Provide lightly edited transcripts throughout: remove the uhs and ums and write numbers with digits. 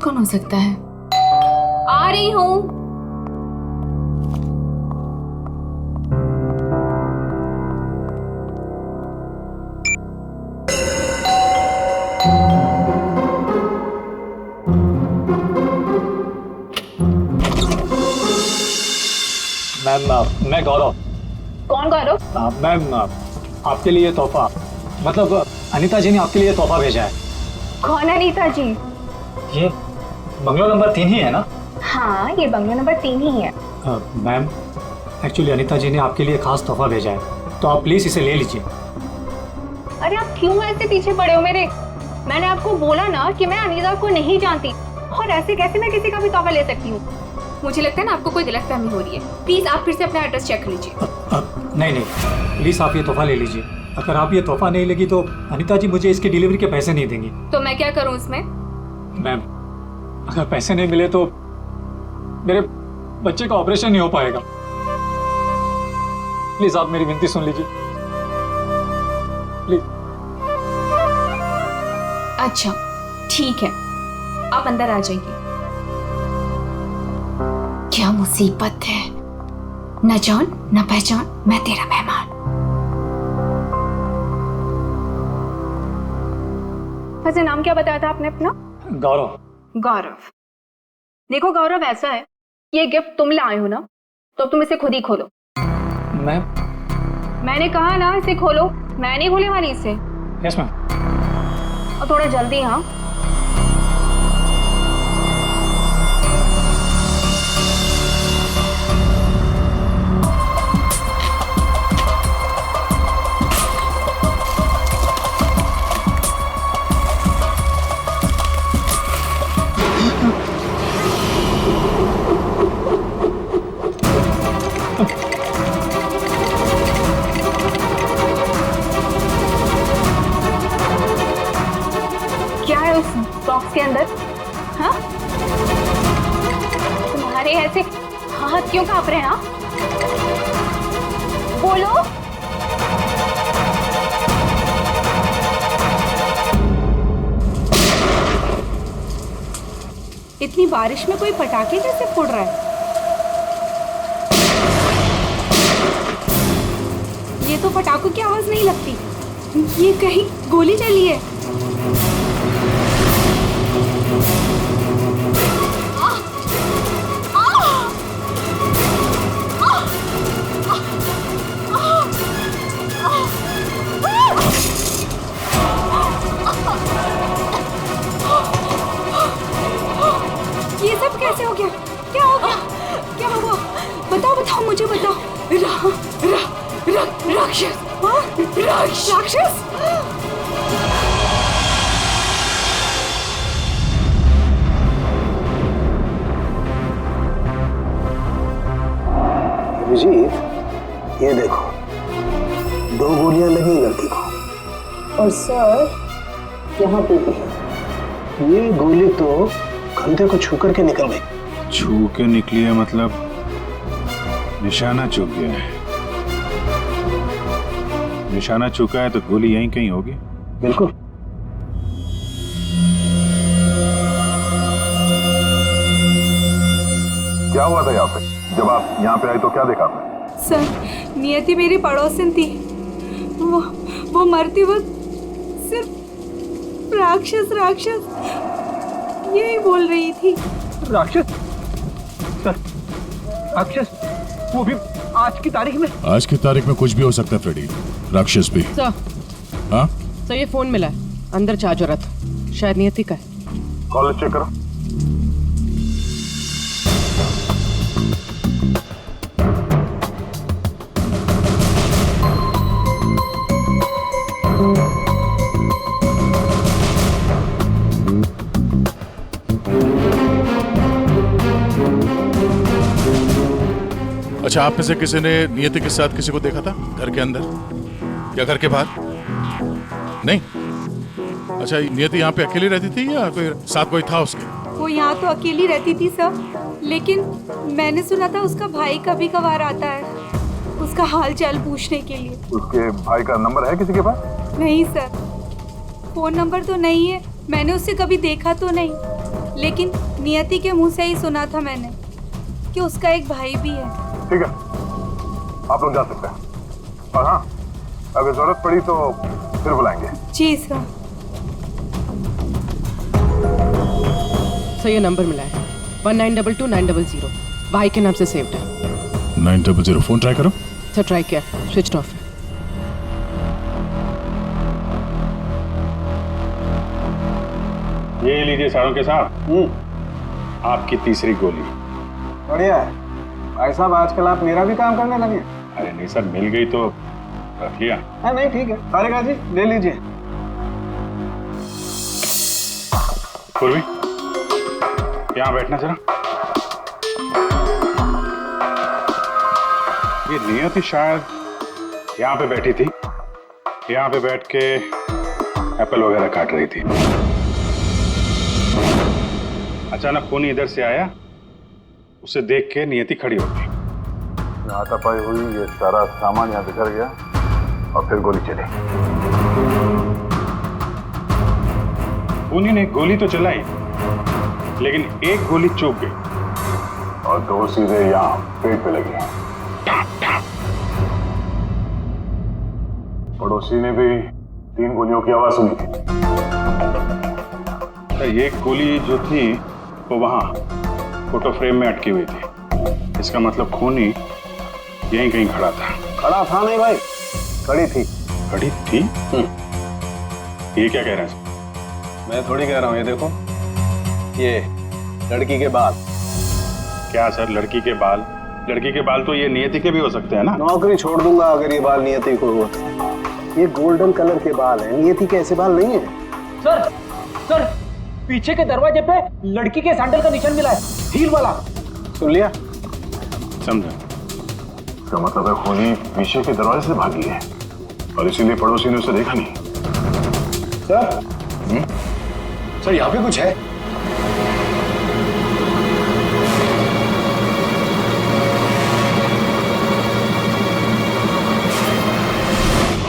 कौन हो सकता है? आ रही हूँ। मैम, मैं गौरव। कौन गौरव? मैम, आपके लिए तोहफा, मतलब अनीता जी ने आपके लिए तोहफा भेजा है। कौन अनीता जी? ये बंगलो नंबर 3 ही है ना? हाँ, ये बंगलो नंबर 3 ही है। मैम, एक्चुअली अनीता जी ने आपके लिए खास तोहफा भेजा है, तो आप प्लीज इसे ले लीजिए। अरे आप क्यों ऐसे पीछे पड़े हो मेरे? मैंने आपको बोला ना कि मैं अनीता को नहीं जानती, और ऐसे कैसे मैं किसी का भी तोहफा ले सकती हूँ? मुझे लगता है ना आपको कोई गलतफहमी हो रही है। प्लीज आप फिर से अपना एड्रेस चेक कर लीजिए। नहीं, प्लीज आप ये तोहफा ले लीजिए। अगर आप ये तोहफा नहीं लेगी तो अनीता जी मुझे इसकी डिलीवरी के पैसे नहीं देंगी। तो मैं क्या करूँ इसमें? मैम, अगर पैसे नहीं मिले तो मेरे बच्चे का ऑपरेशन नहीं हो पाएगा। प्लीज आप मेरी विनती सुन लीजिए, प्लीज। अच्छा ठीक है, आप अंदर आ जाइए। क्या मुसीबत है, न जान न पहचान, मैं तेरा मेहमान। वैसे नाम क्या बताया था आपने अपना? गौरव। गौरव। देखो गौरव, ऐसा है, ये गिफ्ट तुम लाए हो ना, तो तुम इसे खुद ही खोलो। मैम? मैंने कहा ना इसे खोलो, मैं नहीं खोलने वाली इसे। Yes ma'am. और थोड़ा जल्दी। हाँ, क्या है उस बॉक्स के अंदर? हाँ, तुम्हारे ऐसे हाथ क्यों कांप रहे हैं? हाँ, बोलो। इतनी बारिश में कोई पटाखे कैसे फोड़ रहा है? ये तो पटाखों की आवाज नहीं लगती, ये कहीं गोली चली है। ये सब कैसे हो गया? क्या हो गया? क्या हुआ? बताओ, मुझे बताओ। राक्षस। हाँ? राक्षस? अभिजीत, ये देखो, 2 गोलियां लगी लड़की को। और सर, यहाँ पे भी। ये गोली तो कंधे को छू करके निकल गई। छू के निकली है मतलब निशाना चूक गया है। निशाना चूका है तो गोली यहीं कहीं होगी। बिल्कुल। क्या हुआ था यहाँ पे? जब आप यहाँ पे आए तो क्या देखा आपने? सर, नियति मेरी पड़ोसन थी, वो मरती वक्त सिर्फ राक्षस यही बोल रही थी। राक्षस? सर, राक्षस? वो भी आज की तारीख में? आज की तारीख में कुछ भी हो सकता है फ्रेडी, राक्षस भी। सर, हाँ सर ये फोन मिला है, अंदर चार्ज हो रहा था, शायद नियति का है। कॉल चेक करो। अच्छा, आप में से किसी ने नियति के साथ किसी को देखा था घर के अंदर या घर के बाहर? नहीं। अच्छा, नियति यहाँ पे अकेली रहती थी या कोई साथ कोई था उसके? वो यहाँ तो अकेली रहती थी सर, लेकिन मैंने सुना था उसका भाई कभी कभार आता है उसका हाल चाल पूछने के लिए। उसके भाई का नंबर है किसी के पास? नहीं सर, फोन नंबर तो नहीं है, मैंने उसे कभी देखा तो नहीं। लेकिन नियति के मुंह से ही सुना था मैंने कि उसका एक भाई भी है। ठीक है, आप लोग जा सकते हैं। और हाँ, अगर जरूरत पड़ी तो फिर बुलाएंगे। जी सर। सर ये नंबर मिला है 1922-900 भाई के नाम से सेव्ड है। 900 फोन ट्राई करो। सर ट्राई किया, स्विच ऑफ है। ये लीजिए सारों के साथ आपकी तीसरी गोली। बढ़िया है भाई साहब, आजकल आप मेरा भी काम करने लगे। अरे नहीं सर, मिल गई तो रख लिया। हाँ नहीं ठीक है, तारिका जी ले लीजिए। पूर्वी यहाँ बैठना जरा। ये नियति शायद यहाँ पे बैठी थी, यहाँ पे बैठ के एप्पल वगैरह काट रही थी। अचानक खूनी इधर से आया, उसे देख के नियति खड़ी हो गई। हाथापाई हुई, ये सारा सामान यहाँ बिखर गया और फिर गोली चली। खूनी ने गोली तो चलाई, लेकिन एक गोली चूक गई और दो सीधे यहाँ पेट पे लगी। पड़ोसी ने भी 3 गोलियों की आवाज सुनी थी। ये गोली जो थी वो वहां फोटो फ्रेम में अटकी हुई थी। इसका मतलब खूनी यहीं कहीं खड़ा था। खड़ा था नहीं भाई, खड़ी थी। खड़ी थी? ये क्या कह रहे हैं? मैं थोड़ी कह रहा हूँ, ये देखो, ये लड़की के बाल। क्या सर, लड़की के बाल? लड़की के बाल तो ये नियति के भी हो सकते हैं ना। नौकरी छोड़ दूंगा अगर ये बाल नियति को हो तो। ये गोल्डन कलर के बाल है, नियति के ऐसे बाल नहीं है। सर सर, पीछे के दरवाजे पे लड़की के सैंडल का निशान मिला है, हील वाला। सुन लिया? समझा। इसका मतलब है खूनी पीछे के दरवाजे से भागी है और इसीलिए पड़ोसी ने उसे देखा नहीं। सर सर यहाँ पे कुछ है।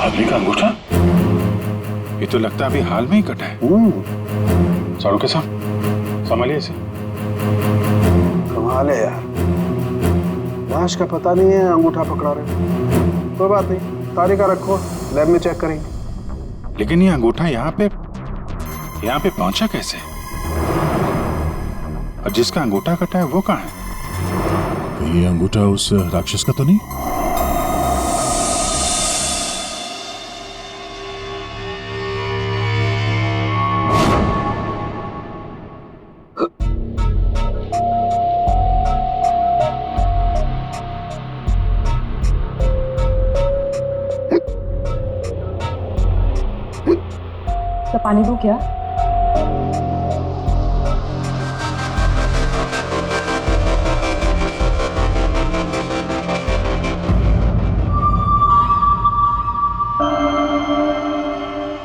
आदमी का अंगूठा? ये तो लगता है अभी हाल में ही कटा है। सारू के साथ संभालिए इसे। कमाल है यार, लाश का पता नहीं है, अंगूठा पकड़ा रहे। कोई बात नहीं, तारिका रखो, लैब में चेक करेंगे। लेकिन ये अंगूठा यहाँ पे पहुंचा कैसे? और जिसका अंगूठा कटा है वो कहाँ है? ये अंगूठा उस राक्षस का तो नहीं? तो पानी दो क्या?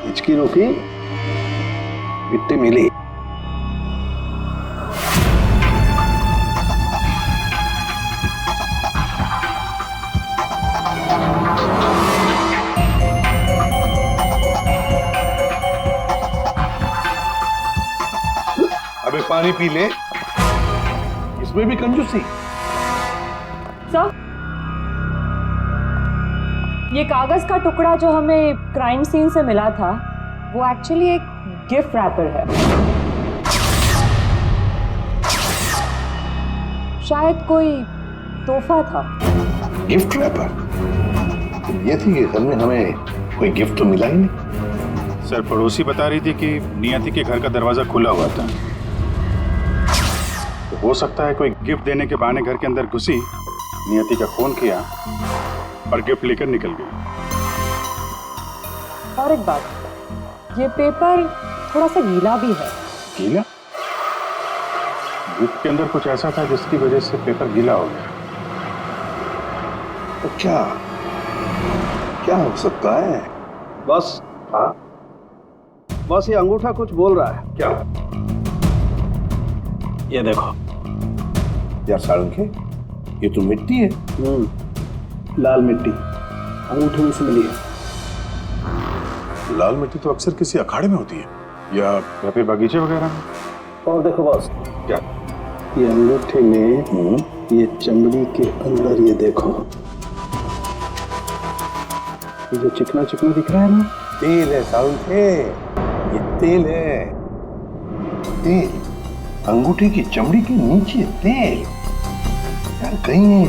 हिचकी रोकी, मिट्टी मिली। अबे पानी पी ले, इसमें भी कंजूसी। सर, ये कागज का टुकड़ा जो हमें क्राइम सीन से मिला था वो एक्चुअली एक गिफ्ट रैपर है। शायद कोई तोहफा था। Gift wrapper? ये थी कि घर में हमें कोई गिफ्ट तो मिला ही नहीं। सर, पड़ोसी बता रही थी कि नियति के घर का दरवाजा खुला हुआ था। तो हो सकता है कोई गिफ्ट देने के बहाने घर के अंदर घुसी, नियति का खून किया और गिफ्ट लेकर निकल गई। और एक बात, ये पेपर थोड़ा सा गीला भी है। गीला? गिफ्ट के अंदर कुछ ऐसा था जिसकी वजह से पेपर गीला हो गया। तो क्या हो सकता है? बस हाँ, बस ये अंगूठा कुछ बोल रहा है। क्या? ये देखो यार सारंगे, ये तो मिट्टी है। लाल मिट्टी अंगूठे में से मिली है। लाल मिट्टी तो अक्सर किसी अखाड़े में होती है, या पे बगीचे वगैरह में। और देखो बॉस, क्या? ये अंगूठे में ये चमड़ी के अंदर ये देखो, ये जो चिकना चिकना दिख रहा है ना, तेल है साउंड है, ये तेल है। तेल, अंगूठे की चमड़ी के नीचे तेल। यार कहीं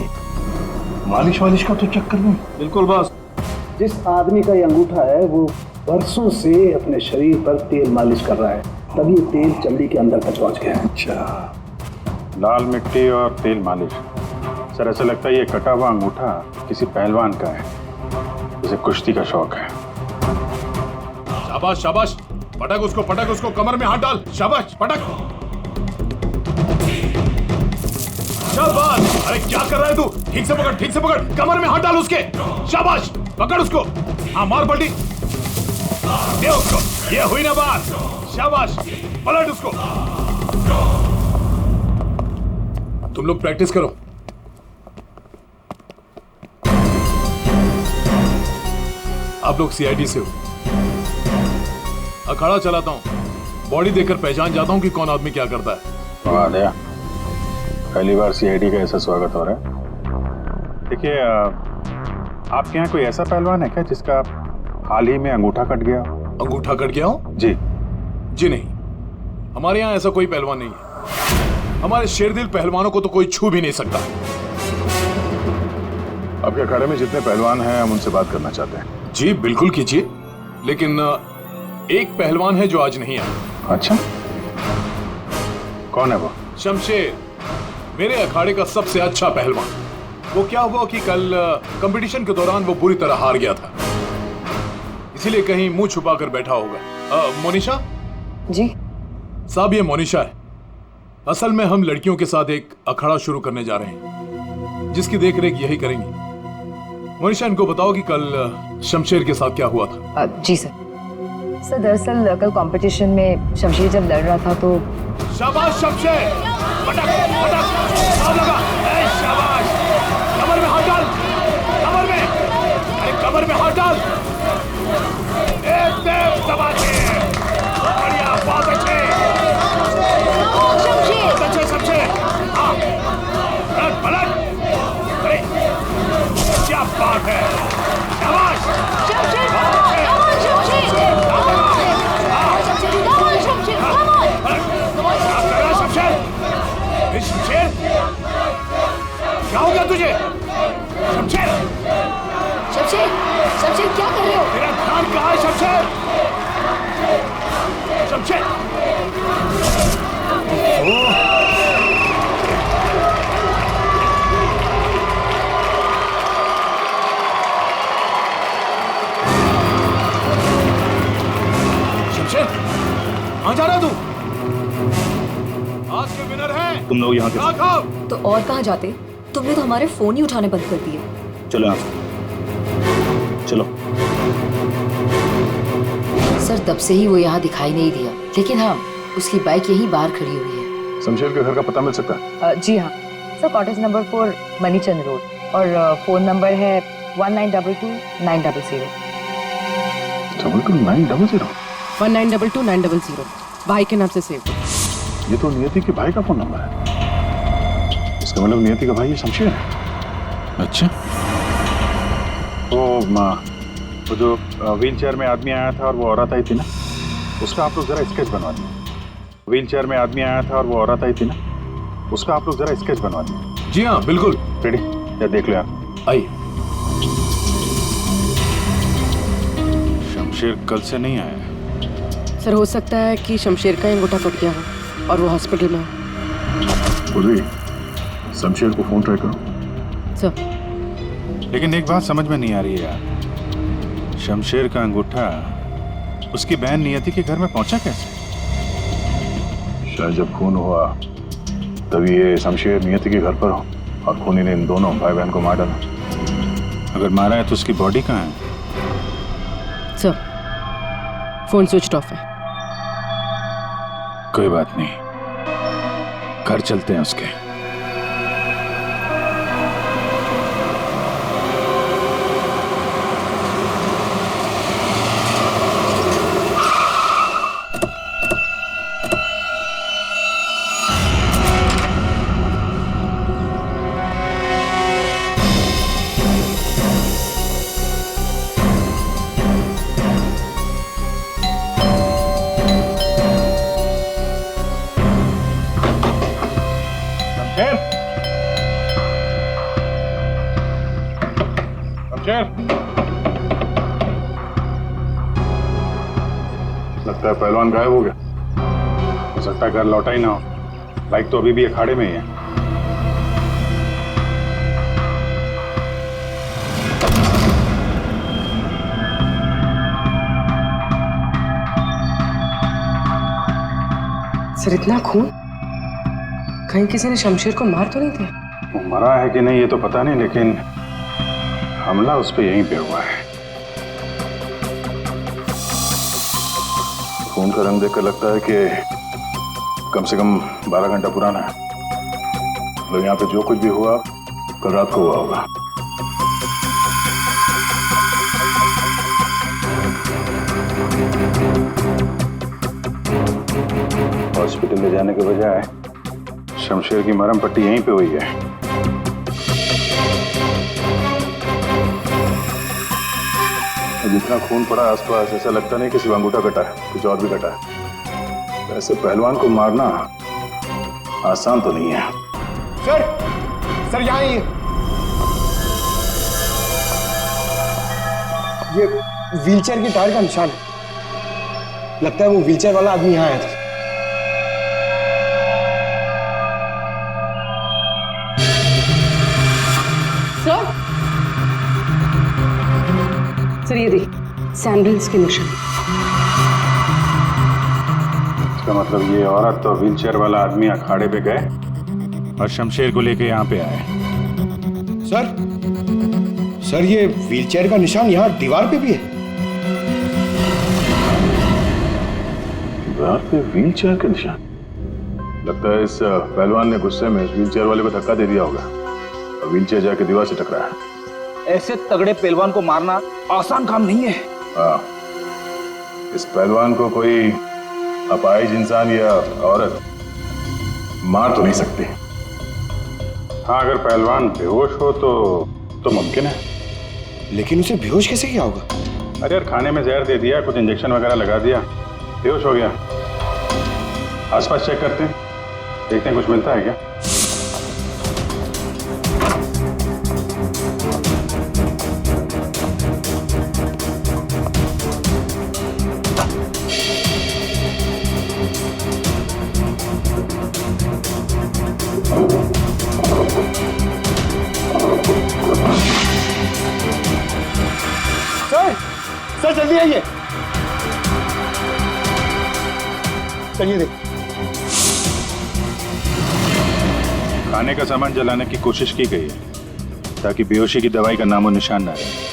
मालिश वालिश का तो चक्कर नहीं? बिल्कुल बॉस, जिस आदमी का ये अंगूठा है वो बरसों से अपने शरीर पर तेल मालिश कर रहा है, तभी तेल चमड़ी के अंदर तक पहुंच गया है। अच्छा, लाल मिट्टी और तेल मालिश। सर ऐसा लगता है ये कटा हुआ अंगूठा किसी पहलवान का है, जिसे कुश्ती का शौक है। शाबाश शाबाश, पटक उसको, कमर में हाथ डाल। शाबाश, पटक। शाबाश। अरे क्या कर रहा है तू? ठीक से पकड़, कमर में हाथ डाल उसके। शाबाश, पकड़ उसको। हाँ, मार पलटी दे उसको। ये हुई ना बात। शाबाश, पलट उसको। तुम लोग प्रैक्टिस करो। आप लोग सीआईडी से हो। अखाड़ा चलाता हूं, बॉडी देखकर पहचान जाता हूं कि कौन आदमी क्या करता है। वाह दया, पहली बार सीआईडी का ऐसा स्वागत हो रहा है। देखिए, आपके यहाँ कोई ऐसा पहलवान है क्या जिसका हाल ही में अंगूठा कट गया? अंगूठा कट गया हो? जी नहीं, हमारे यहाँ ऐसा कोई पहलवान नहीं है। हमारे शेरदिल पहलवानों को तो कोई छू भी नहीं सकता। आपके अखाड़े में जितने पहलवान हैं हम उनसे बात करना चाहते हैं। जी बिल्कुल कीजिए, लेकिन एक पहलवान है जो आज नहीं आया। अच्छा, कौन है वो? शमशेर, मेरे अखाड़े का सबसे अच्छा पहलवान। वो क्या हुआ कि कल कंपटीशन के दौरान वो बुरी तरह हार गया था, इसीलिए कहीं मुंह छुपा कर बैठा होगा। मोनिशा जी साहब, ये मोनिशा है। असल में हम लड़कियों के साथ एक अखाड़ा शुरू करने जा रहे हैं, जिसकी देखरेख यही करेंगी। मोनिशा, इनको बताओ कि कल शमशेर के साथ क्या हुआ था। जी सर। दरअसल कल कंपटीशन में शमशेर जब लड़ रहा था तो। शाबाश शमशेर, पटक पटक, हाथ लगा। ए शाबाश, कमर में हाथ डाल, कमर में, अरे कमर में हाथ डाल। एकदम दबाके, बढ़िया, बहुत अच्छे शमशेर। हाँ, पलट पलट, अरे क्या बात है। शाबाश शमशेर, शमशेर, क्या हो गया तुझे? शमशेर, शमशेर, शमशेर क्या कर रहे हो? तेरा ध्यान कहाँ है शमशेर? शमशेर, शमशेर, कहाँ जा रहा तू? आज के विनर है तुम लोग यहाँ के। तो और कहाँ जाते? तुमने तो हमारे फोन ही उठाने बंद कर दिए। चलो यहाँ से, चलो। सर तब से ही वो यहाँ दिखाई नहीं दिया, लेकिन हाँ, उसकी बाइक यहीं बाहर खड़ी हुई है। शमशेर के घर का पता मिल सकता है? जी हाँ सर, कॉटेज नंबर 4 मनीचंद रोड, और फोन नंबर है 1922-900। 900? 1922-900 भाई के नाम से सेव। ये तो नियति के भाई का फोन नंबर है। इसका मतलब नियति का भाई ये शमशेर है। अच्छा, वो जो व्हील चेयर में आदमी आया था और वो औरत आई थी ना, उसका आप लोग जरा स्केच बनवा दीजिए। व्हील चेयर में आदमी आया था और वो औरत आई थी ना, उसका आप लोग जरा स्केच बनवा दीजिए। जी हाँ बिल्कुल। रेडी? या देख लो आप। आइए। शमशेर कल से नहीं आया। सर हो सकता है कि शमशेर का अंगूठा कट गया हो और वो हॉस्पिटल में हो। शमशेर को फोन ट्राई करो। सर लेकिन एक बात समझ में नहीं आ रही है यार, शमशेर का अंगूठा उसकी बहन नियति के घर में पहुंचा कैसे? शायद जब खून हुआ तभी ये शमशेर नियति के घर पर हो और खूनी ने इन दोनों भाई बहन को मार डाला। अगर मारा है तो उसकी बॉडी कहाँ है? सर फोन स्विच ऑफ है। कोई बात नहीं, घर चलते हैं उसके। लगता है पहलवान गायब हो गया। हो सकता है घर लौटा ही ना हो। बाइक तो अभी भी अखाड़े में ही है। सर इतना खून, कहीं किसी ने शमशेर को मार तो नहीं दिया? वो मरा है कि नहीं ये तो पता नहीं, लेकिन हमला उस पर यहीं पे हुआ है। खून का रंग देखकर लगता है कि कम से कम 12 घंटा पुराना है। मतलब यहाँ पे जो कुछ भी हुआ कल रात को हुआ होगा। हॉस्पिटल ले जाने के बजाय शमशेर की मरहम पट्टी यहीं पे हुई है। जितना खून पड़ा आसपास ऐसा लगता नहीं कि सिर्फ अंगूठा कटा है, कुछ और भी कटा है। ऐसे पहलवान को मारना आसान तो नहीं है। सर यहाँ ये व्हीलचेयर की टायर का निशान है। लगता है वो व्हीलचेयर वाला आदमी यहाँ आया था। सर ये देखिए सैंडल्स के निशान। इसका मतलब ये औरत और व्हीलचेयर वाला आदमी अखाड़े पे गए और शमशेर को लेके यहाँ पे आए। सर ये व्हीलचेयर का निशान यहाँ दीवार पे भी है। दीवार पे व्हीलचेयर का निशान? लगता है इस पहलवान ने गुस्से में इस व्हीलचेयर वाले को धक्का दे दिया होगा और व्हीलचेयर जाके दीवार से टकराया। ऐसे तगड़े पहलवान को मारना आसान काम नहीं है। हाँ, इस पहलवान को कोई अपाहिज इंसान या औरत मार तो नहीं सकती। हाँ, अगर पहलवान बेहोश हो तो मुमकिन है। लेकिन उसे बेहोश कैसे किया होगा? अरे यार, खाने में जहर दे दिया, कुछ इंजेक्शन वगैरह लगा दिया, बेहोश हो गया। आसपास चेक करते हैं, देखते हैं कुछ मिलता है क्या। सर जल्दी आइए। चलिए देख। खाने का सामान जलाने की कोशिश की गई है ताकि बेहोशी की दवाई का नामो निशान ना रहे।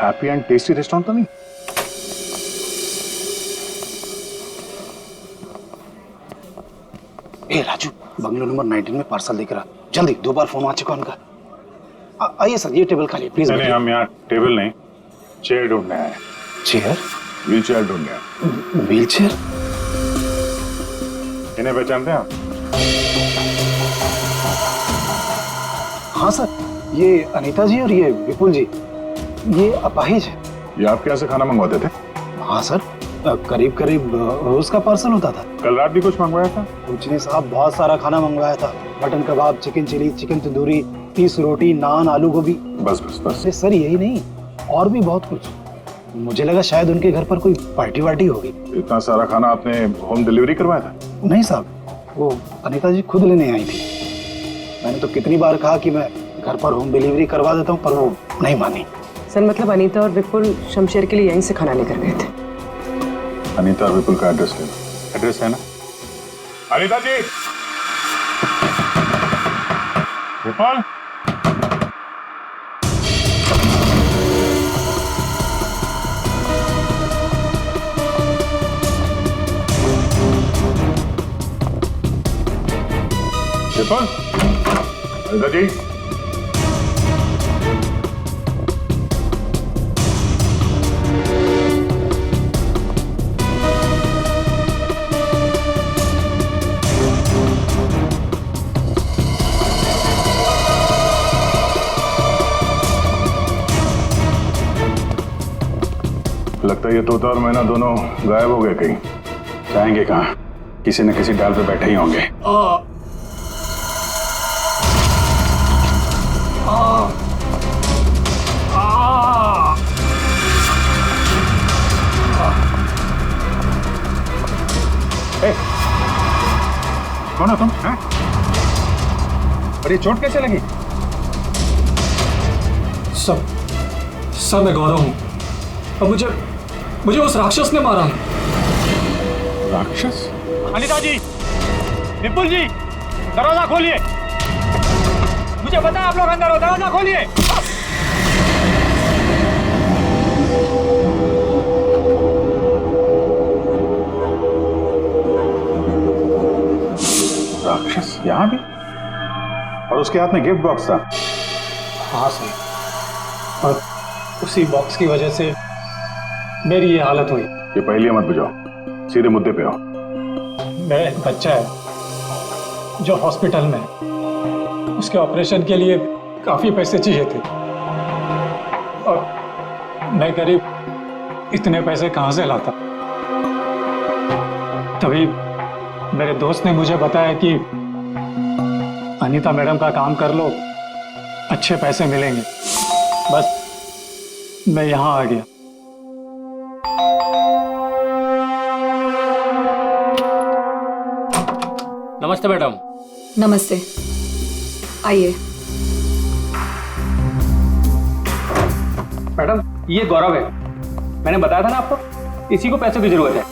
हैप्पी एंड टेस्टी रेस्टोरेंट तो नहीं? ए राजू, बंगलो नंबर 19 में पार्सल दिख रहा। जल्दी, 2 बार फोन आ चुका उनका। आइए सर, ये टेबल खाली प्लीज। नहीं, हम यहाँ टेबल नहीं, चेयर ढूंढने आए। चेयर? व्हील चेयर ढूंढने आए। Wheel chair? इन्हें पहचानते हैं आप? हाँ सर, ये अनीता जी और ये विपुल जी, ये अपाहिज है। ये आपके यहाँ से खाना मंगवाते थे? हाँ सर, करीब करीब रोज का पार्सल होता था। कल रात भी कुछ मंगवाया था? कुछ नहीं साहब, बहुत सारा खाना मंगवाया था। मटन कबाब, चिकन चिली, चिकन तंदूरी, 30 रोटी, नान, आलू गोभी। बस बस बस। सर यही नहीं, और भी बहुत कुछ। मुझे लगा शायद उनके घर पर कोई पार्टी वार्टी होगी। इतना सारा खाना आपने होम डिलीवरी करवाया था? नहीं साहब, वो अनीता जी खुद लेने आई थी। मैंने तो कितनी बार कहा कि मैं घर पर होम डिलीवरी करवा देता हूँ, पर वो नहीं मानी। सर मतलब अनीता और विपुल शमशेर के लिए यहीं से खाना लेकर गए थे। अनीता और विपुल का एड्रेस ले लो। एड्रेस है ना? अनीता जी, विपुल, विपुल, अनीता जी। लगता है ये तोता और मैना दोनों गायब हो गए कहीं। जाएंगे कहाँ? किसी न किसी डाल पे बैठे ही होंगे। कौन हो तुम? हैं? और ये चोट कैसे लगी? सब मैं गौरव हूँ और मुझे उस राक्षस ने मारा है। राक्षस? अनिता जी, विपुल जी, दरवाजा खोलिए। मुझे पता है आप लोग अंदर हो, दरवाजा खोलिए। राक्षस यहाँ भी? और उसके हाथ में गिफ्ट बॉक्स था? हाँ सर, और उसी बॉक्स की वजह से मेरी ये हालत हुई। ये पहेलियां मत बुझाओ, सीधे मुद्दे पे आओ। मेरा एक बच्चा है जो हॉस्पिटल में है। उसके ऑपरेशन के लिए काफी पैसे चाहिए थे और मैं गरीब इतने पैसे कहाँ से लाता। तभी मेरे दोस्त ने मुझे बताया कि अनीता मैडम का काम कर लो, अच्छे पैसे मिलेंगे। बस मैं यहाँ आ गया। नमस्ते मैडम। नमस्ते, आइए। मैडम ये गौरव है, मैंने बताया था ना आपको, इसी को पैसों की जरूरत है।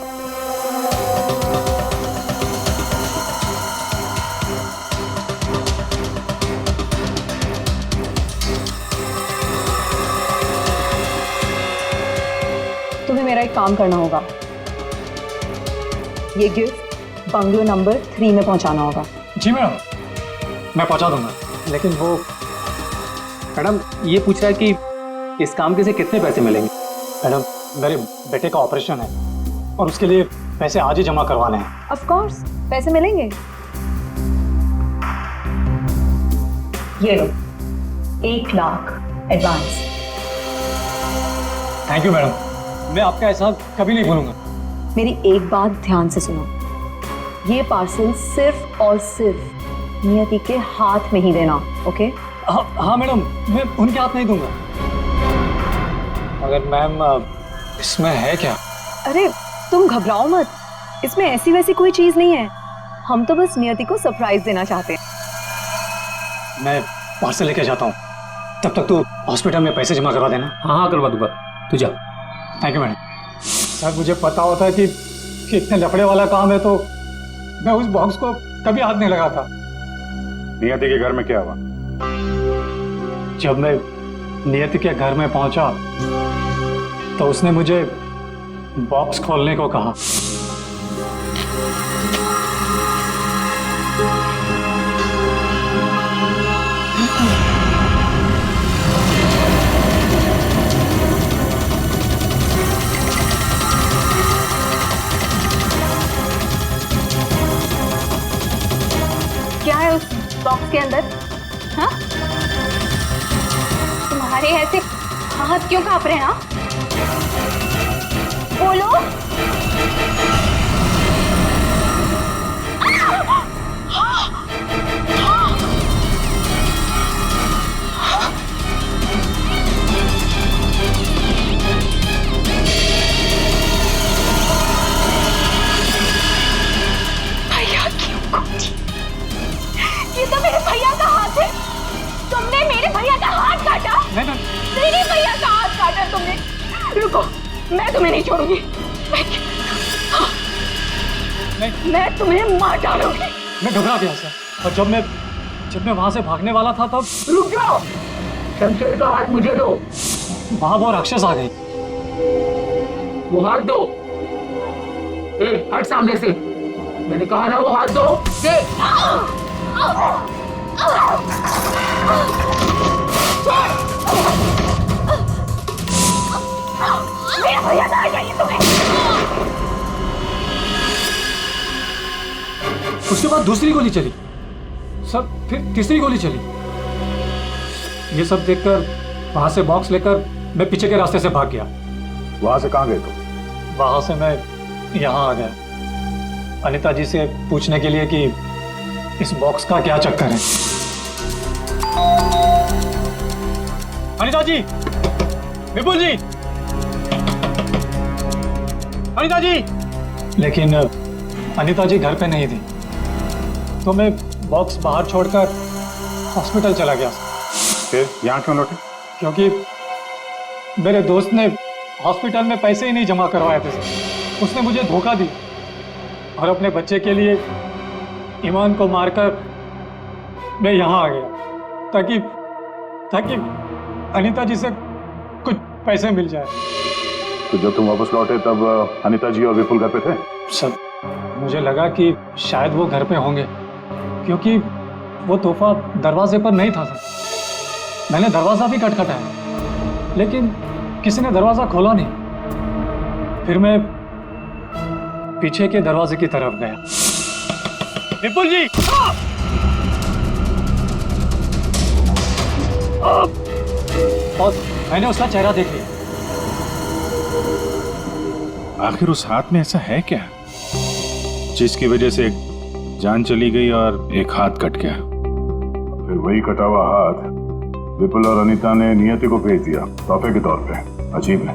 तुम्हें मेरा एक काम करना होगा, ये गिफ्ट बंगलो नंबर 3 में पहुंचाना होगा। जी मैडम, मैं पहुंचा दूंगा। लेकिन वो मैडम ये पूछ रहा है कि इस काम के से कितने पैसे मिलेंगे। मैडम मेरे बेटे का ऑपरेशन है और उसके लिए पैसे आज ही जमा करवाने हैं। ऑफ कोर्स पैसे मिलेंगे। ये लो 1 lakh advance. Thank you madam, मैं आपका एहसान कभी नहीं भूलूंगा। मेरी एक बात ध्यान से सुनो, ये पार्सल सिर्फ और सिर्फ नियति के हाथ में ही देना, ओके? हाँ मैडम, मैं उनके हाथ नहीं दूंगा। मगर मैम इसमें है क्या? अरे तुम घबराओ मत, इसमें ऐसी वैसी कोई चीज नहीं है। हम तो बस नियति को सरप्राइज देना चाहते हैं। मैं पार्सल लेके जाता हूँ, तब तक तू हॉस्पिटल में पैसे जमा करवा देना। हाँ करवा दूंगा, तू जा। Thank you madam. सर मुझे पता होता है कि इतने लफड़े वाला काम है तो मैं उस बॉक्स को कभी हाथ नहीं लगाता। नियति के घर में क्या हुआ? जब मैं नियति के घर में पहुंचा तो उसने मुझे बॉक्स खोलने को कहा। क्या है उस बॉक्स के अंदर? हाँ? तुम्हारे ऐसे हाथ क्यों कांप रहे हैं? हाँ? बोलो। भैया क्यों कूदी? ये तो मेरे भैया का हाथ है। तुमने मेरे भैया का हाथ काटा? मेरे भैया का हाथ काटा तुमने। रुको, मैं तुम्हें नहीं छोड़ूंगी। मैं तुम्हें मार डालूंगी। मैं घबरा गया सर, और जब मैं वहां से भागने वाला था तब रुक जाओ, शमशेर का हाथ मुझे दो। वहां वो राक्षस आ गई। वो हाथ दो। हट सामने से, मैंने कहा ना वो हाथ दो। दे। मेरा भैया कहाँ चाहिए तुम्हें? उसके बाद दूसरी गोली चली सर, फिर तीसरी गोली चली। ये सब देखकर वहां से बॉक्स लेकर मैं पीछे के रास्ते से भाग गया। वहां से कहाँ गए तुम? वहां से मैं यहाँ आ गया अनिता जी से पूछने के लिए कि इस बॉक्स का क्या चक्कर है। अनिता जी, विपुल जी, अनिता जी। लेकिन अनिता जी घर पे नहीं थी, तो मैं बॉक्स बाहर छोड़कर हॉस्पिटल चला गया। फिर यहाँ क्यों लौटे? क्योंकि मेरे दोस्त ने हॉस्पिटल में पैसे ही नहीं जमा करवाए थे। उसने मुझे धोखा दिया और अपने बच्चे के लिए ईमान को मारकर मैं यहाँ आ गया ताकि अनीता जी से कुछ पैसे मिल जाए। तो जब तुम वापस लौटे तब अनीता जी और विपुल घर पे थे? सर, मुझे लगा कि शायद वो घर पे होंगे क्योंकि वो तोहफा दरवाजे पर नहीं था सर। मैंने दरवाजा भी खटखटाया लेकिन किसी ने दरवाजा खोला नहीं। फिर मैं पीछे के दरवाजे की तरफ गया। विपुल जी! और मैंने उसका चेहरा देख लिया। आखिर उस हाथ में ऐसा है क्या जिसकी वजह से एक जान चली गई और एक हाथ कट गया? फिर वही कटा हुआ हाथ विपुल और अनीता ने नियति को भेज दिया तोहफे के तौर पे। अजीब है।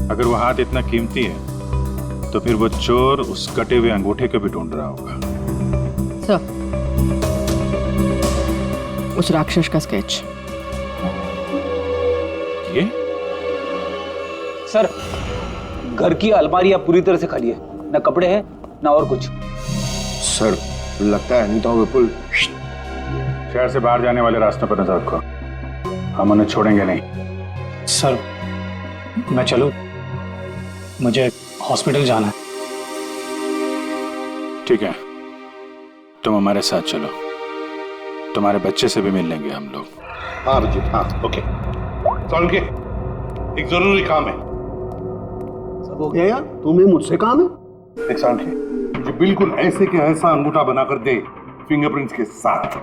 अगर वो हाथ इतना कीमती है तो फिर वो चोर उस कटे हुए अंगूठे को भी ढूंढ रहा होगा। सर, उस राक्षस का स्केच। ये? सर, घर की अलमारियां पूरी तरह से खाली है, ना कपड़े हैं ना और कुछ। सर, लगता है अनीता और विपुल शहर से बाहर जाने वाले रास्ते पर नजर रखो, हम उन्हें छोड़ेंगे नहीं। सर, मैं चलूं? मुझे हॉस्पिटल जाना है। ठीक है, तुम हमारे साथ चलो, तुम्हारे बच्चे से भी मिल लेंगे हम लोग। हाँ अभिजीत, हाँ, ओके। सुन के, एक जरूरी काम है। सब हो गया यार, तुम्हें मुझसे काम है? एक साल के, मुझे बिल्कुल ऐसे के ऐसा अंगूठा बनाकर दे फिंगरप्रिंट्स के साथ।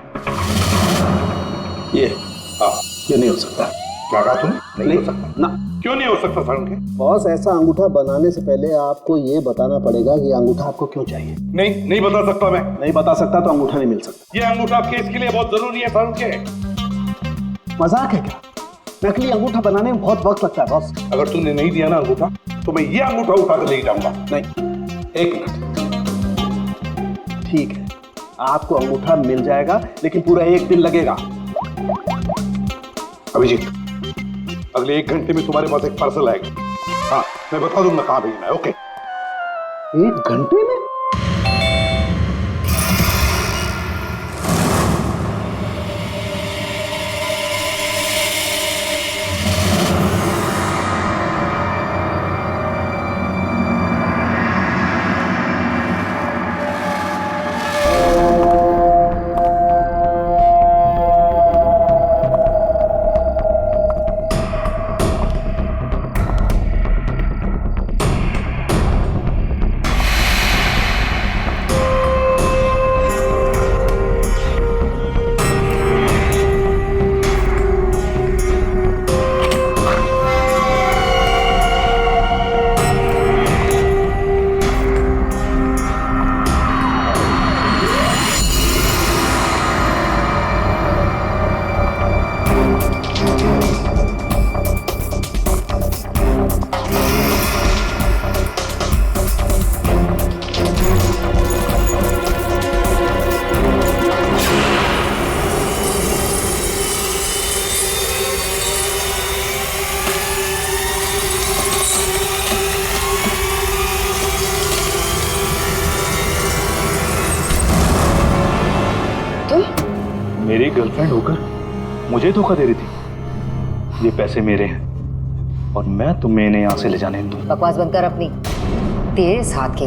ये नहीं हो सकता। क्या कहा तुमने? नहीं हो सकता ना। क्यों नहीं हो सकता सर? बॉस, ऐसा अंगूठा बनाने से पहले आपको ये बताना पड़ेगा कि अंगूठा आपको क्यों चाहिए। नहीं बता सकता मैं। नहीं बता सकता तो अंगूठा नहीं मिल सकता। ये अंगूठा केस के लिए बहुत जरूरी है सर के। मजाक है क्या? नकली अंगूठा बनाने में बहुत वक्त लगता है बॉस। अगर तूने नहीं दिया ना अंगूठा तो मैं ये अंगूठा उठाकर ले जाऊंगा। नहीं, एक मिनट। ठीक है, आपको अंगूठा मिल जाएगा लेकिन पूरा 1 दिन लगेगा। अभिजीत, अगले 1 घंटे में तुम्हारे पास एक पार्सल आएगा। हाँ, मैं बता दूंगा कहाँ भेजना है। ओके? 1 घंटे में? मेरी गर्लफ्रेंड होकर मुझे धोखा दे रही थी। ये पैसे मेरे हैं और मैं तुम्हें इन्हें यहाँ से ले जाने दूँ। बकवास बंद कर अपनी। तेरे साथ के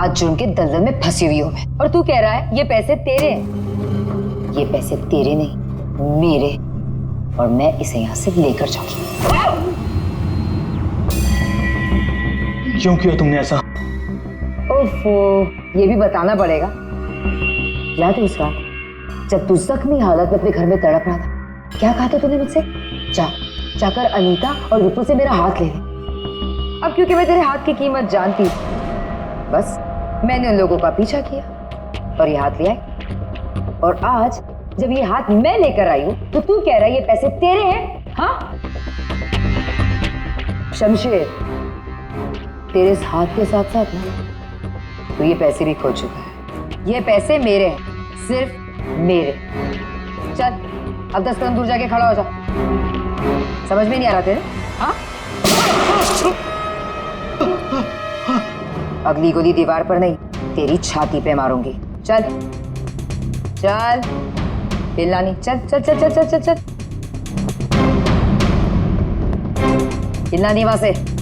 आज जुर्म के दलदल में फंसी हुई हूँ मैं, और तू कह रहा है ये पैसे तेरे हैं। ये पैसे तेरे नहीं, मेरे, और मैं इसे यहाँ से लेकर जाऊंगी। क्यों किया तुमने ऐसा? ओफो, ये भी बताना पड़ेगा। याद है उस रात जब तू जख्मी हालत में अपने घर में तड़प रहा था, क्या कहा था तूने मुझसे? जाकर अनीता और विपुल से मेरा हाथ ले ले। अब क्योंकि मैं तेरे हाथ की कीमत जानती थी, बस मैंने उन लोगों का पीछा किया और ये हाथ ले आई। और आज जब ये हाथ मैं लेकर आई हूं तो तू कह रहा है ये पैसे तेरे हैं? हाँ शमशेर, तेरे इस हाथ के साथ साथ ना तो ये पैसे भी खो चुका है। ये पैसे मेरे हैं, सिर्फ मेरे। चल अब 10 कदम दूर जाके खड़ा हो जा। समझ में नहीं आ रहा तेरे? हाँ अगली गोली दीवार पर नहीं, तेरी छाती पे मारूंगी। चल चल हिलना नहीं। चल चल चल चल चल चल चल हिलना नहीं वहां से।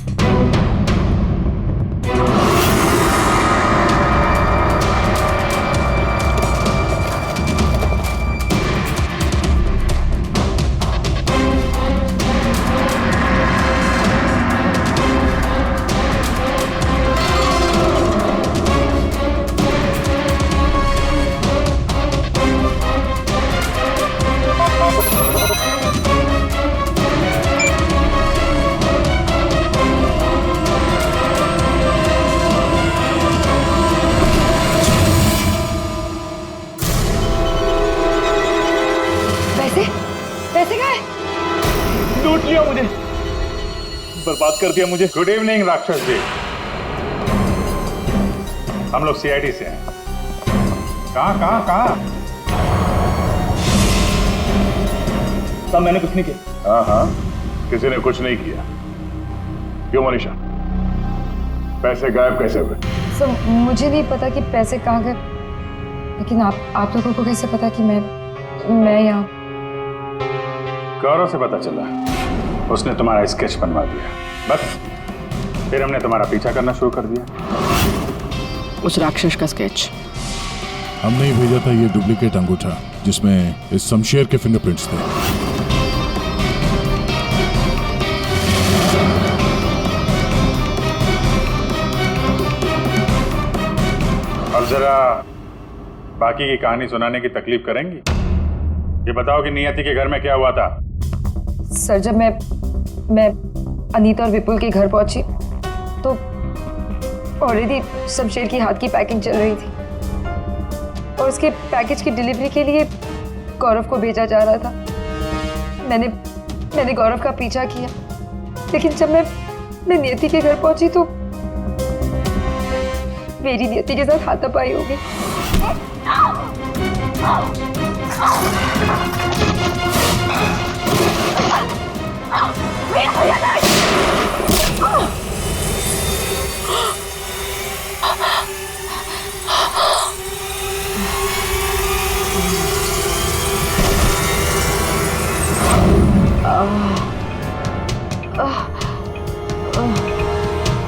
बर्बाद कर दिया मुझे। गुड इवनिंग राक्षस जी, हम लोग सीआईडी से हैं। कहाँ? सब मैंने कुछ नहीं किया। हाँ, किसी ने कुछ नहीं किया। क्यों मनीषा, पैसे गायब कैसे हुए? सर मुझे नहीं पता कि पैसे कहाँ गए, लेकिन आप लोगों को कैसे पता कि मैं यहाँ? गौरव से पता चला, उसने तुम्हारा स्केच बनवा दिया। बस फिर हमने तुम्हारा पीछा करना शुरू कर दिया। उस राक्षस का स्केच हमने ही भेजा था, ये डुप्लीकेट अंगूठा जिसमें इस शमशेर के फिंगरप्रिंट्स थे। अब जरा बाकी की कहानी सुनाने की तकलीफ करेंगी? ये बताओ कि नियति के घर में क्या हुआ था? सर जब मैं अनीता और विपुल के घर पहुंची तो ऑलरेडी शमशेर की हाथ की पैकिंग चल रही थी और उसके पैकेज की डिलीवरी के लिए गौरव को भेजा जा रहा था। मैंने गौरव का पीछा किया, लेकिन जब मैं नियति के घर पहुंची तो मेरी नियति के साथ हाथापाई हो गई।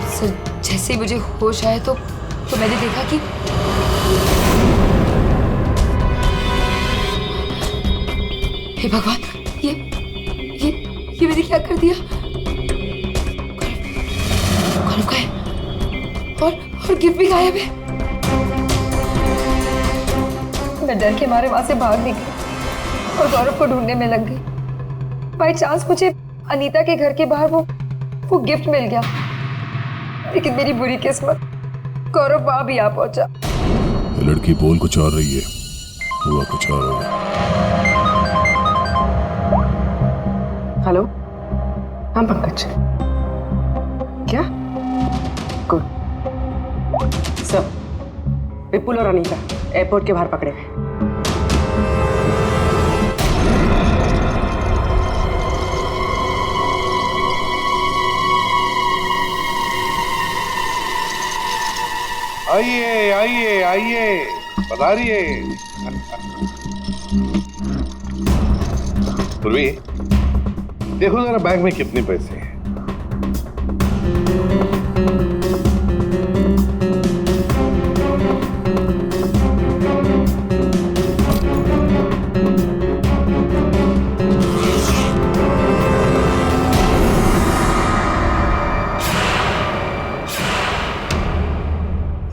सर जैसे ही मुझे होश आया तो मैंने देखा कि हे भगवान, ये मैंने क्या कर दिया? गौरव का है और गिफ्ट भी गायब है। मैं डर के मारे वहां से भाग निकली और गौरव को ढूंढने में लग गई। बाई चांस मुझे अनीता के घर के बाहर वो गिफ्ट मिल गया, लेकिन मेरी बुरी किस्मत गौरव वहां भी आ पहुंचा। लड़की बोल कुछ और रही है, हुआ कुछ और होगा। हेलो, हाँ पंकज, क्या? गुड। सब विपुल और अनीता एयरपोर्ट के बाहर पकड़े गए। आइए आइए आइए, पधारिए। पूर्वी, देखो जरा बैग में कितने पैसे हैं।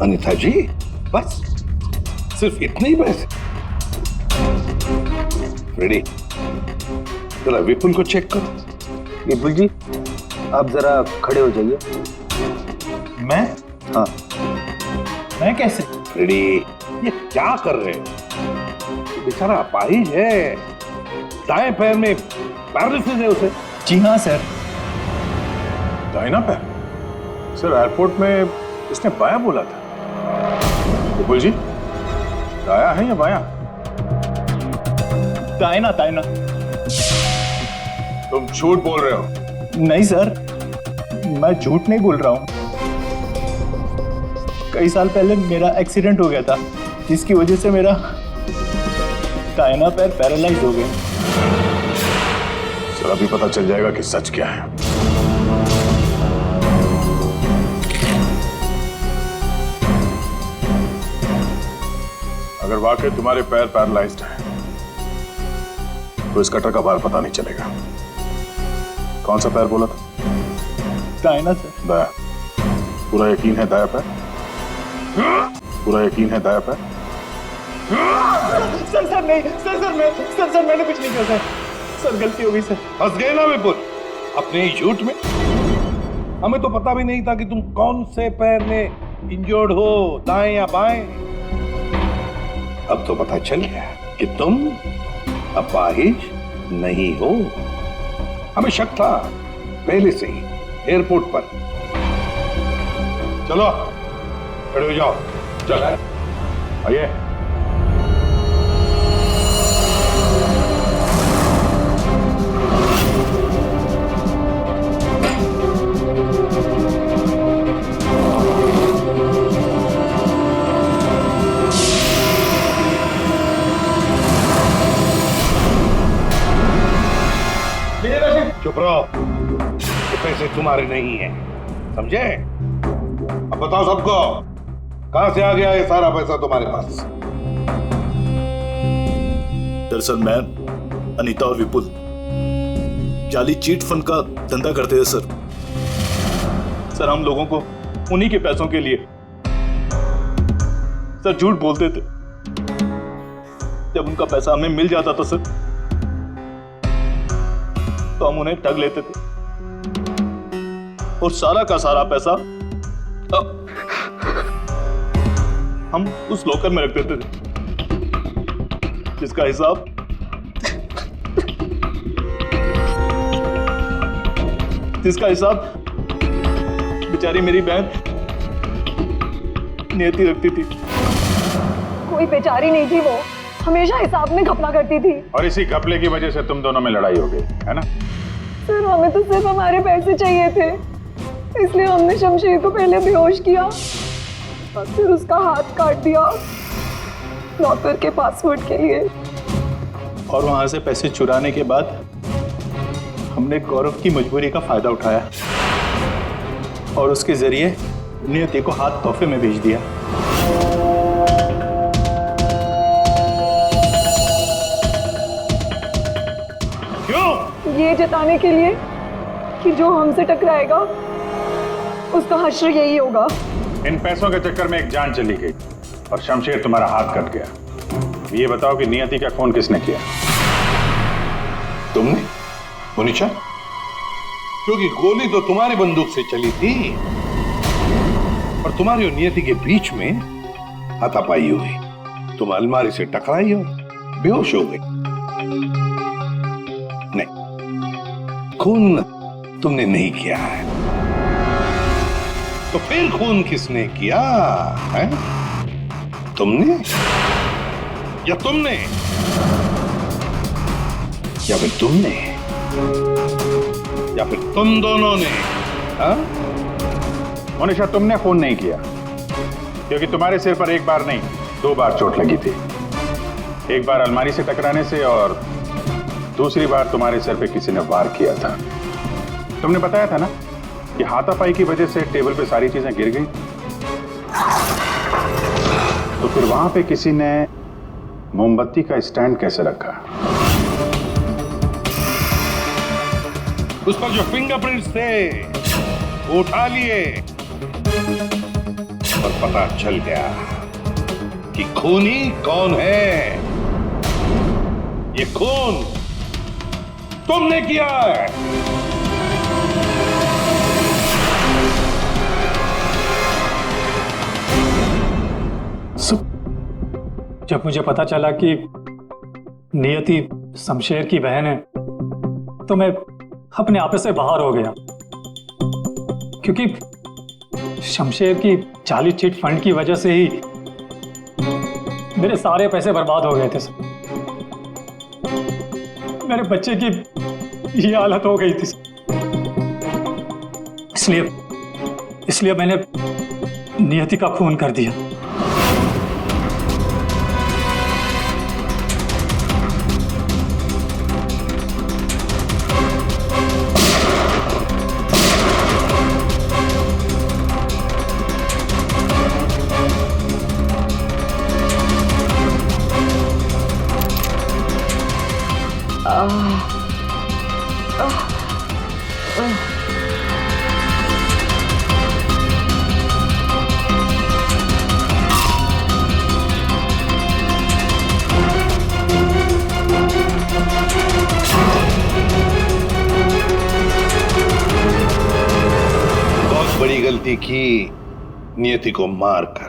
अनीता जी, बस सिर्फ इतने ही पैसे? रेडी, जरा विपुल को चेक करो। विपुल जी, आप जरा खड़े हो जाइए। मैं? हाँ। मैं कैसे? फ्रेडी, ये क्या कर रहे हैं? बेचारा अपाहिज है, दाएं पैर में पैरालिसिस है उसे। जी हाँ सर। दाहिना पैर? सर एयरपोर्ट में इसने बायां बोला था। विपुल जी, दाया है या बायां? दाहिना दाहिना। तुम झूठ बोल रहे हो। नहीं सर, मैं झूठ नहीं बोल रहा हूँ। कई साल पहले मेरा एक्सीडेंट हो गया था, जिसकी वजह से मेरा दाहिना पैर पैरालाइज हो गया। सर अभी पता चल जाएगा कि सच क्या है। अगर वाकई तुम्हारे पैर पैरालाइज्ड हैं, तो इस कटर का भार पता नहीं चलेगा। कौन सा पैर बोला था? दाहिना सर। दाया। पूरा यकीन है दाया पैर? पूरा यकीन है दाया पैर? सर नहीं, सर मैंने कुछ नहीं किया सर। सर गलती हो गई सर। फंस गए ना विपुल अपने ही झूठ में। हमें तो पता भी नहीं था कि तुम कौन से पैर में इंजर्ड हो, दाएं या बाएं। अब तो पता चल गया कि तुम अपाहिज नहीं हो। हमें शक था पहले से ही एयरपोर्ट पर। चलो खड़े हो जाओ। चल आइए। चुप रहो, ये पैसे तुम्हारे नहीं है, समझे? अब बताओ सबको, कहां से आ गया ये सारा पैसा तुम्हारे पास? दरअसल मैं, अनीता और विपुल जाली चीट फंड का धंधा करते थे सर। सर हम लोगों को उन्हीं के पैसों के लिए सर झूठ बोलते थे। जब उनका पैसा हमें मिल जाता था सर, तो हम उन्हें ठग लेते थे और सारा का सारा पैसा हम उस लॉकर में रख देते थे, जिसका हिसाब बेचारी मेरी बहन नियति रखती थी। कोई बेचारी नहीं थी, वो हमेशा हिसाब में घपला करती थी। और इसी घपले की वजह से तुम दोनों में लड़ाई हो गई, है ना? सर हमें तो सिर्फ हमारे पैसे चाहिए थे, इसलिए हमने शमशेर को पहले बेहोश किया और फिर उसका हाथ काट दिया लॉकर के पासवर्ड के लिए। और वहां से पैसे चुराने के बाद हमने गौरव की मजबूरी का फायदा उठाया और उसके जरिए नियति को हाथ तोहफे में भेज दिया। क्यों? ये जताने के लिए कि जो हमसे टकराएगा उसका हश्र यही होगा। इन पैसों के चक्कर में एक जान चली गई और शमशेर तुम्हारा हाथ कट गया। ये बताओ कि नियति का खून किसने किया? तुमने? मोनिशा? क्योंकि गोली तो तुम्हारी बंदूक से चली थी और तुम्हारी और नियति के बीच में हाथापाई हुई। तुम अलमारी से टकराई और बेहोश हो गई। नहीं, खून तुमने नहीं किया है। तो फिर खून किसने किया है? तुमने या तुमने या फिर तुमने या फिर तुम दोनों ने? हाँ? मोनिशा, तुमने खून नहीं किया, क्योंकि तुम्हारे सिर पर एक बार नहीं 2 बार चोट लगी थी। एक बार अलमारी से टकराने से और दूसरी बार तुम्हारे सिर पे किसी ने वार किया था। तुमने बताया था ना कि हाथापाई की वजह से टेबल पे सारी चीजें गिर गई। तो फिर वहां पे किसी ने मोमबत्ती का स्टैंड कैसे रखा? उस पर जो फिंगरप्रिंट्स थे वो उठा लिए और पता चल गया कि खूनी कौन है। ये खून तुमने किया है। जब मुझे पता चला कि नियति शमशेर की बहन है तो मैं अपने आपे से बाहर हो गया, क्योंकि शमशेर की जाली चिट फंड की वजह से ही मेरे सारे पैसे बर्बाद हो गए थे। मेरे बच्चे की ये हालत हो गई थी, इसलिए मैंने नियति का खून कर दिया। बड़ी गलती की नियति को मारकर।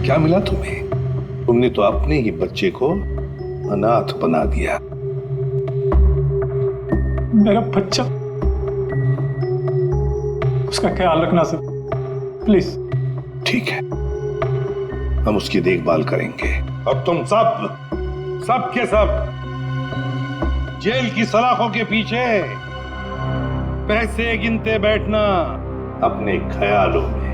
क्या मिला तुम्हें? तुमने तो अपने ही बच्चे को अनाथ बना दिया। मेरा बच्चा, उसका ख्याल रखना सर, प्लीज। ठीक है, हम उसकी देखभाल करेंगे। अब तुम सब के सब जेल की सलाखों के पीछे पैसे गिनते बैठना अपने ख्यालों में।